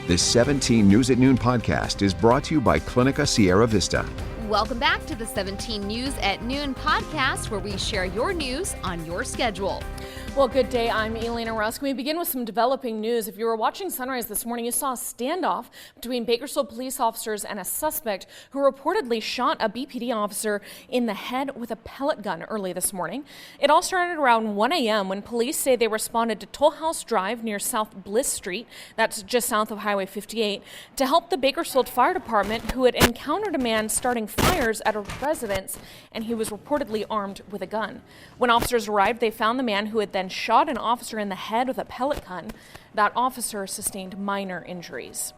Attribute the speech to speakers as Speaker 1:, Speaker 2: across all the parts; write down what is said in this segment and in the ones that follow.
Speaker 1: This 17 News at Noon podcast is brought to you by Clinica Sierra Vista.
Speaker 2: Welcome back to the 17 News at Noon podcast, where we share your news on your schedule.
Speaker 3: Well, good day. I'm Elena Rusk. We begin with some developing news. If you were watching Sunrise this morning, you saw a standoff between Bakersfield police officers and a suspect who reportedly shot a BPD officer in the head with a pellet gun early this morning. It all started around 1 a.m. when police say they responded to Toll House Drive near South Bliss Street, that's just south of Highway 58, to help the Bakersfield Fire Department, who had encountered a man starting fires at a residence, and he was reportedly armed with a gun. When officers arrived, they found the man who had then shot an officer in the head with a pellet gun. That officer sustained minor injuries.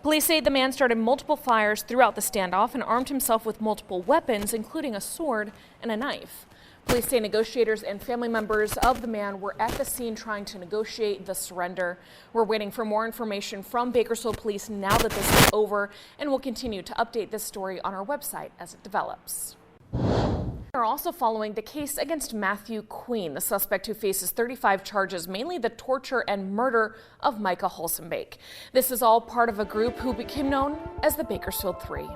Speaker 3: Police say the man started multiple fires throughout the standoff and armed himself with multiple weapons, including a sword and a knife. Police say negotiators and family members of the man were at the scene trying to negotiate the surrender. We're waiting for more information from Bakersfield Police now that this is over, and we'll continue to update this story on our website as it develops. We're also following the case against Matthew Queen, the suspect who faces 35 charges, mainly the torture and murder of Micah Holsenbake. This is all part of a group who became known as the Bakersfield Three.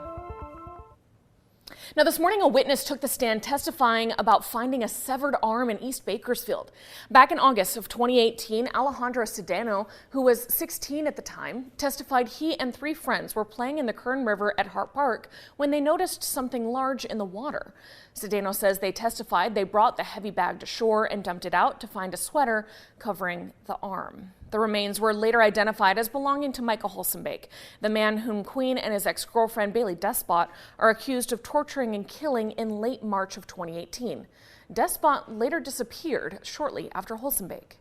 Speaker 3: Now, this morning, a witness took the stand testifying about finding a severed arm in East Bakersfield. Back in August of 2018, Alejandro Sedano, who was 16 at the time, testified he and 3 friends were playing in the Kern River at Hart Park when they noticed something large in the water. Sedano says they testified they brought the heavy bag to shore and dumped it out to find a sweater covering the arm. The remains were later identified as belonging to Micah Holsenbake, the man whom Queen and his ex-girlfriend Bailey Despot are accused of torturing and killing in late March of 2018. Despot later disappeared shortly after Holsenbake.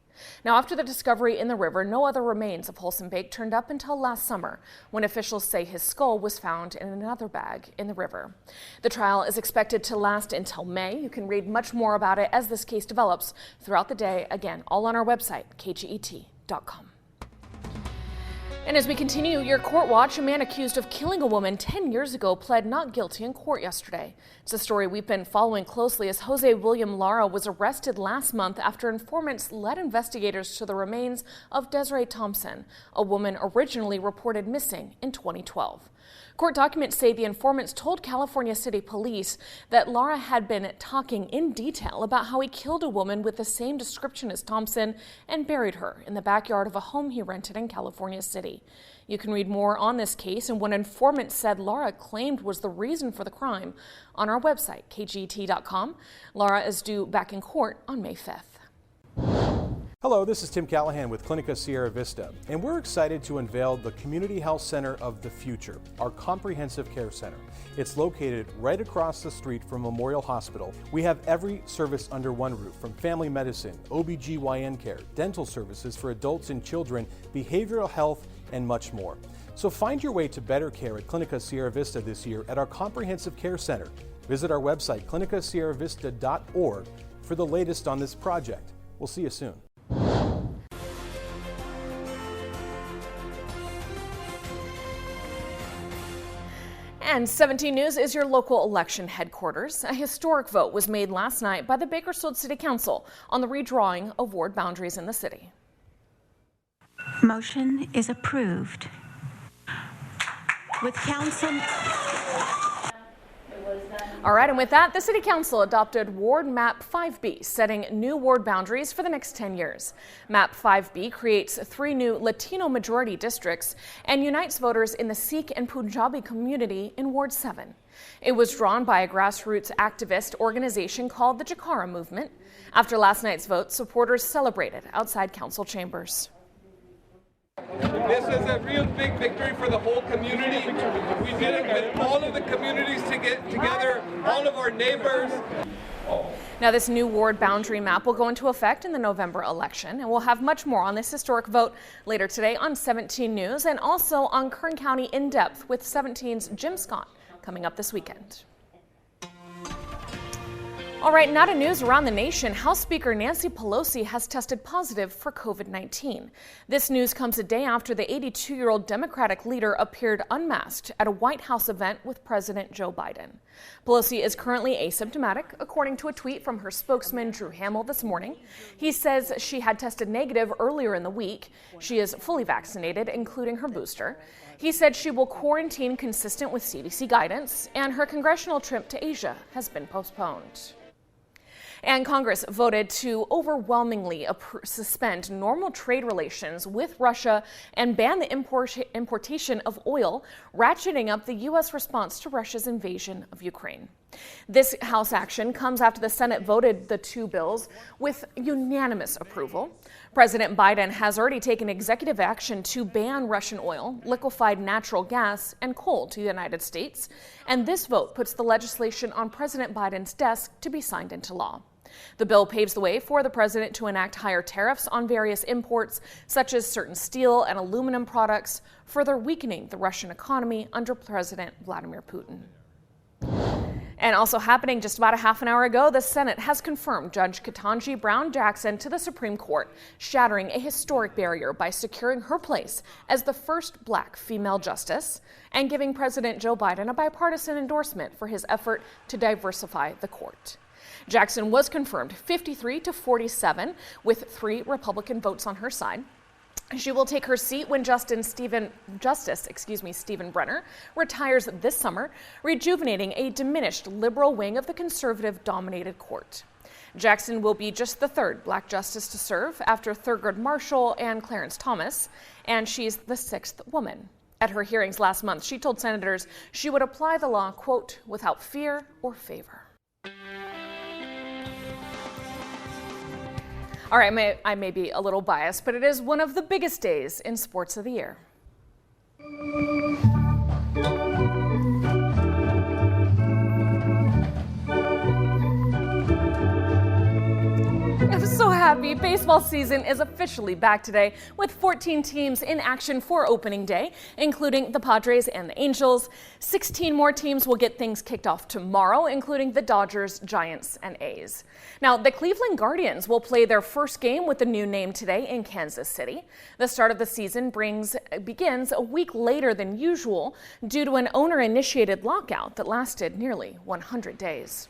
Speaker 3: Now, after the discovery in the river, no other remains of Holsenbake turned up until last summer, when officials say his skull was found in another bag in the river. The trial is expected to last until May. You can read much more about it as this case develops throughout the day. Again, all on our website, kget.com. And as we continue your court watch, a man accused of killing a woman 10 years ago pled not guilty in court yesterday. It's a story we've been following closely as Jose William Lara was arrested last month after informants led investigators to the remains of Desiree Thompson, a woman originally reported missing in 2012. Court documents say the informants told California City Police that Lara had been talking in detail about how he killed a woman with the same description as Thompson and buried her in the backyard of a home he rented in California City. You can read more on this case and what informants said Lara claimed was the reason for the crime on our website, kget.com. Lara is due back in court on May 5th.
Speaker 4: Hello, this is Tim Callahan with Clinica Sierra Vista, and we're excited to unveil the Community Health Center of the Future, our comprehensive care center. It's located right across the street from Memorial Hospital. We have every service under one roof, from family medicine, OBGYN care, dental services for adults and children, behavioral health, and much more. So find your way to better care at Clinica Sierra Vista this year at our comprehensive care center. Visit our website, clinicasierravista.org, for the latest on this project. We'll see you soon.
Speaker 3: And 17 News is your local election headquarters. A historic vote was made last night by the Bakersfield City Council on the redrawing of ward boundaries in the city.
Speaker 5: Motion is approved. With council.
Speaker 3: All right, and with that, the City Council adopted Ward Map 5B, setting new ward boundaries for the next 10 years. Map 5B creates 3 new Latino majority districts and unites voters in the Sikh and Punjabi community in Ward 7. It was drawn by a grassroots activist organization called the Jakara Movement. After last night's vote, supporters celebrated outside council chambers.
Speaker 6: This is a real big victory for the whole community. We did it with all of the communities to get together, all of our neighbors.
Speaker 3: Now, this new ward boundary map will go into effect in the November election, and we'll have much more on this historic vote later today on 17 News and also on Kern County In Depth with 17's Jim Scott coming up this weekend. All right, now to news around the nation. House Speaker Nancy Pelosi has tested positive for COVID-19. This news comes a day after the 82-year-old Democratic leader appeared unmasked at a White House event with President Joe Biden. Pelosi is currently asymptomatic, according to a tweet from her spokesman, Drew Hamill, this morning. He says she had tested negative earlier in the week. She is fully vaccinated, including her booster. He said she will quarantine consistent with CDC guidance, and her congressional trip to Asia has been postponed. And Congress voted to overwhelmingly suspend normal trade relations with Russia and ban the importation of oil, ratcheting up the U.S. response to Russia's invasion of Ukraine. This House action comes after the Senate voted the two bills with unanimous approval. President Biden has already taken executive action to ban Russian oil, liquefied natural gas, and coal to the United States. And this vote puts the legislation on President Biden's desk to be signed into law. The bill paves the way for the president to enact higher tariffs on various imports, such as certain steel and aluminum products, further weakening the Russian economy under President Vladimir Putin. And also happening just about a half an hour ago, the Senate has confirmed Judge Ketanji Brown Jackson to the Supreme Court, shattering a historic barrier by securing her place as the first black female justice and giving President Joe Biden a bipartisan endorsement for his effort to diversify the court. Jackson was confirmed 53-47 with 3 Republican votes on her side. She will take her seat when Justice Stephen Brenner retires this summer, rejuvenating a diminished liberal wing of the conservative-dominated court. Jackson will be just the 3rd black justice to serve after Thurgood Marshall and Clarence Thomas, and she's the 6th woman. At her hearings last month, she told senators she would apply the law, quote, without fear or favor. All right, I may be a little biased, but it is one of the biggest days in sports of the year. I'm so happy. Baseball season is officially back today with 14 teams in action for opening day, including the Padres and the Angels. 16 more teams will get things kicked off tomorrow, including the Dodgers, Giants, and A's. Now, the Cleveland Guardians will play their first game with the new name today in Kansas City. The start of the season begins a week later than usual due to an owner-initiated lockout that lasted nearly 100 days.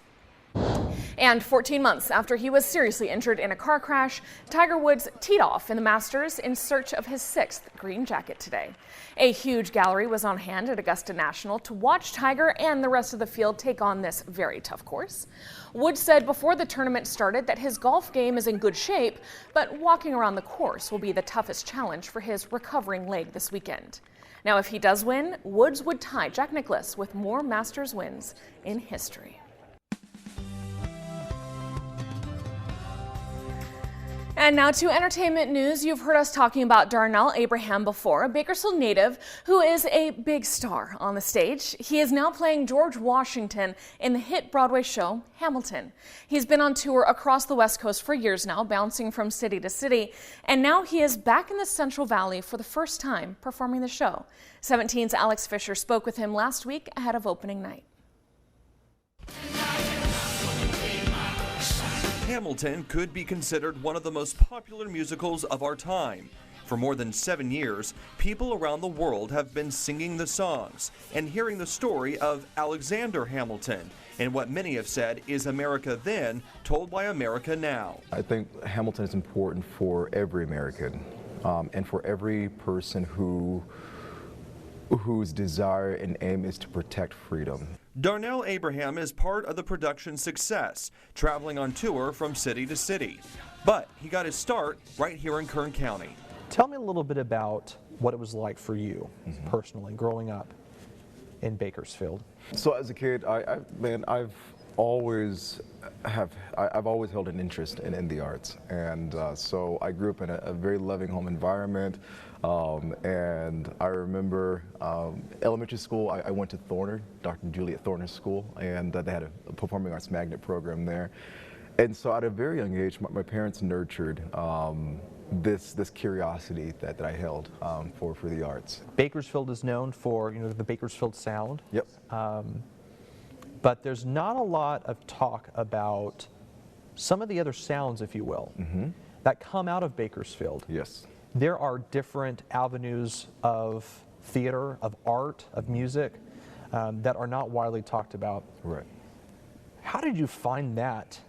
Speaker 3: And 14 months after he was seriously injured in a car crash, Tiger Woods teed off in the Masters in search of his 6th green jacket today. A huge gallery was on hand at Augusta National to watch Tiger and the rest of the field take on this very tough course. Woods said before the tournament started that his golf game is in good shape, but walking around the course will be the toughest challenge for his recovering leg this weekend. Now, if he does win, Woods would tie Jack Nicklaus with more Masters wins in history. And now to entertainment news. You've heard us talking about Darnell Abraham before, a Bakersfield native who is a big star on the stage. He is now playing George Washington in the hit Broadway show Hamilton. He's been on tour across the West Coast for years now, bouncing from city to city, and now he is back in the Central Valley for the first time performing the show. 17's Alex Fisher spoke with him last week ahead of opening night.
Speaker 7: Hamilton could be considered one of the most popular musicals of our time. For more than 7 years, people around the world have been singing the songs and hearing the story of Alexander Hamilton and what many have said is America then told by America now.
Speaker 8: I think Hamilton is important for every American and for every person whose desire and aim is to protect freedom.
Speaker 7: Darnell Abraham is part of the production success, traveling on tour from city to city. But he got his start right here in Kern County.
Speaker 9: Tell me a little bit about what it was like for you personally growing up in Bakersfield.
Speaker 8: So as a kid, I've always held an interest in the arts, and so I grew up in a very loving home environment. And I remember elementary school, I went to Thorner, Dr. Juliet Thorner's school, and they had a performing arts magnet program there. And so at a very young age, my parents nurtured this curiosity that I held for the arts.
Speaker 9: Bakersfield is known for the Bakersfield sound.
Speaker 8: Yep.
Speaker 9: but there's not a lot of talk about some of the other sounds, if you will, that come out of Bakersfield.
Speaker 8: Yes.
Speaker 9: There are different avenues of theater, of art, of music that are not widely talked about.
Speaker 8: Right.
Speaker 9: How did you find that?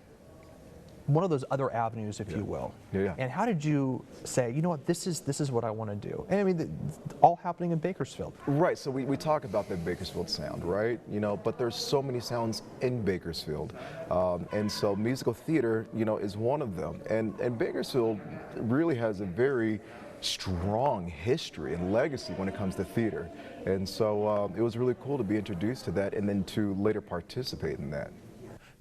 Speaker 9: One of those other avenues, if you will.
Speaker 8: Yeah.
Speaker 9: And how did you say, you know what, this is what I want to do? And I mean, all happening in Bakersfield.
Speaker 8: Right, so we talk about the Bakersfield sound, right? You know, but there's so many sounds in Bakersfield. And so musical theater, you know, is one of them. And Bakersfield really has a very strong history and legacy when it comes to theater. And so it was really cool to be introduced to that and then to later participate in that.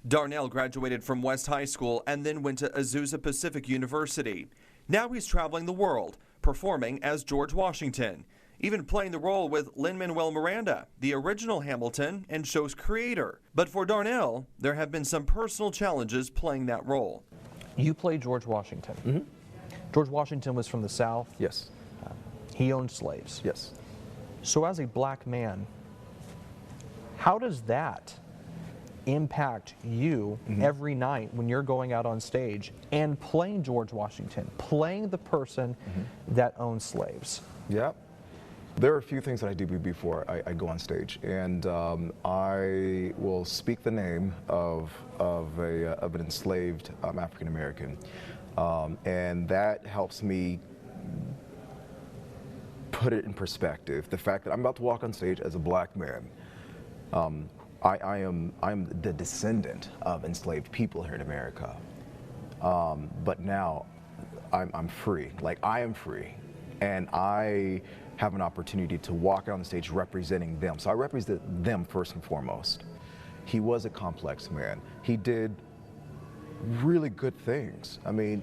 Speaker 7: Darnell graduated from West High School and then went to Azusa Pacific University. Now he's traveling the world, performing as George Washington, even playing the role with Lin-Manuel Miranda, the original Hamilton and show's creator. But for Darnell, there have been some personal challenges playing that role.
Speaker 9: You played George Washington. George Washington was from the South.
Speaker 8: Yes.
Speaker 9: He owned slaves.
Speaker 8: Yes.
Speaker 9: So as a black man, how does that impact you every night when you're going out on stage and playing George Washington, playing the person that owned slaves?
Speaker 8: Yeah. There are a few things that I do before I go on stage, and I will speak the name of an enslaved African American, and that helps me put it in perspective. The fact that I'm about to walk on stage as a black man. I'm the descendant of enslaved people here in America, but now I'm free. Like, I am free, and I have an opportunity to walk out on the stage representing them. So I represent them first and foremost. He was a complex man. He did really good things. I mean,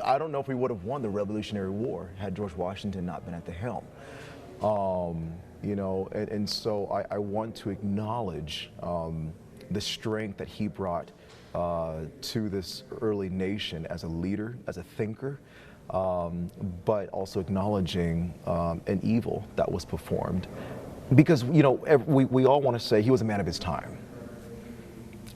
Speaker 8: I don't know if we would have won the Revolutionary War had George Washington not been at the helm. You know, and so I want to acknowledge the strength that he brought to this early nation as a leader, as a thinker, but also acknowledging an evil that was performed. Because, you know, we all want to say he was a man of his time.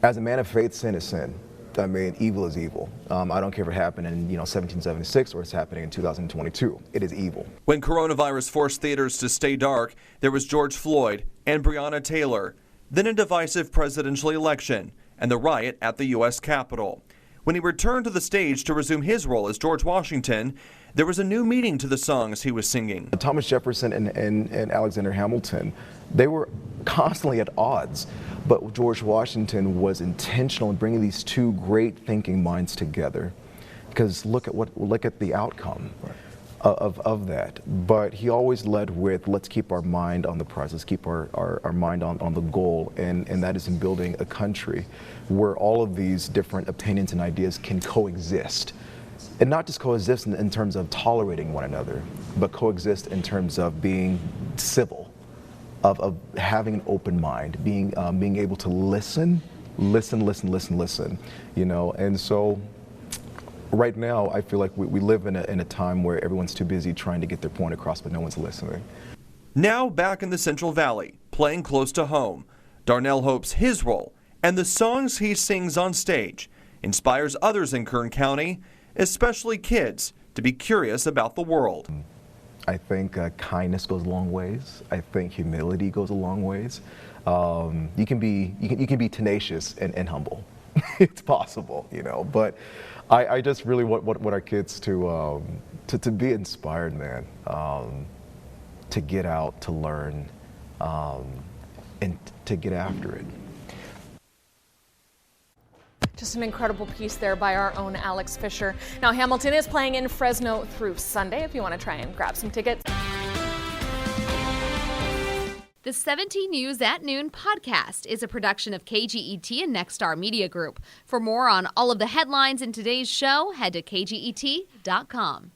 Speaker 8: As a man of faith, sin is sin. I mean, evil is evil. I don't care if it happened in 1776 or it's happening in 2022. It is evil.
Speaker 7: When coronavirus forced theaters to stay dark, there was George Floyd and Breonna Taylor, then a divisive presidential election, and the riot at the U.S. Capitol. When he returned to the stage to resume his role as George Washington, there was a new meaning to the songs he was singing.
Speaker 8: Thomas Jefferson and Alexander Hamilton, they were constantly at odds, but George Washington was intentional in bringing these two great thinking minds together. Because look at the outcome of that. But he always led with, let's keep our mind on the prize, let's keep our mind on the goal, and that is in building a country where all of these different opinions and ideas can coexist. And not just coexist in terms of tolerating one another, but coexist in terms of being civil, of having an open mind, being able to listen, you know. And so right now, I feel like we live in a time where everyone's too busy trying to get their point across, but no one's listening.
Speaker 7: Now back in the Central Valley, playing close to home, Darnell hopes his role and the songs he sings on stage inspires others in Kern County, especially kids, to be curious about the world.
Speaker 8: I think kindness goes a long ways. I think humility goes a long ways. You can be tenacious and humble. It's possible, you know. But I just really want our kids to be inspired, man. To get out, to learn, and to get after it.
Speaker 3: Just an incredible piece there by our own Alex Fisher. Now, Hamilton is playing in Fresno through Sunday if you want to try and grab some tickets.
Speaker 2: The 17 News at Noon podcast is a production of KGET and Nexstar Media Group. For more on all of the headlines in today's show, head to kget.com.